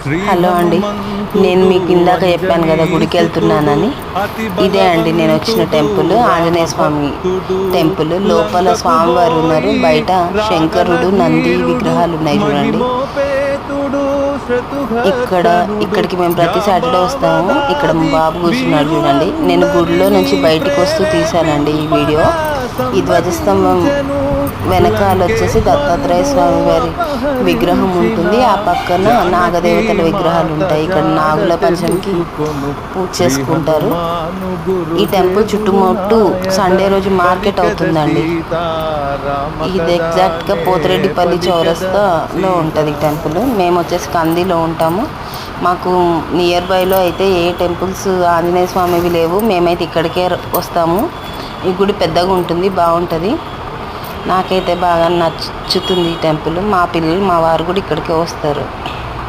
Hello అండి, నేను మీకు ఇందాక చెప్పాను కదా గుడికి వెళ్తున్నానని. ఇదే అండి నేను వచ్చిన టెంపుల్, ఆంజనేయ స్వామి టెంపుల్. లోపల స్వామివారు ఉన్నారు, బయట శంకరుడు నంది విగ్రహాలు ఉన్నాయి చూడండి. ఇక్కడికి మేము ప్రతి సాటర్డే వస్తాము. ఇక్కడ మా బాబు కూర్చున్నాడు చూడండి. నేను గుడిలో నుంచి బయటకు వస్తూ తీశానండి ఈ వీడియో. ఈ ధ్వజస్తంభం వెనకాల వచ్చేసి దత్తాత్రేయ స్వామి వారి విగ్రహం ఉంటుంది. ఆ పక్కన నాగదేవతల విగ్రహాలు ఉంటాయి. ఇక్కడ నాగుల పంచమికి పూజ చేసుకుంటారు. ఈ టెంపుల్ చుట్టుముట్టు సండే రోజు మార్కెట్ అవుతుందండి. ఇది ఎగ్జాక్ట్గా పోతిరెడ్డిపల్లి చౌరస్తాలో ఉంటుంది టెంపుల్. మేము వచ్చేసి కందిలో ఉంటాము. మాకు నియర్ బైలో అయితే ఏ టెంపుల్స్ ఆంజనేయ స్వామివి లేవు. మేమైతే ఇక్కడికే వస్తాము. ఈ గుడి పెద్దగా ఉంటుంది, బాగుంటుంది. నాకైతే బాగా నచ్చుతుంది ఈ టెంపుల్. మా పిల్లలు, మా వారు కూడా ఇక్కడికే వస్తారు.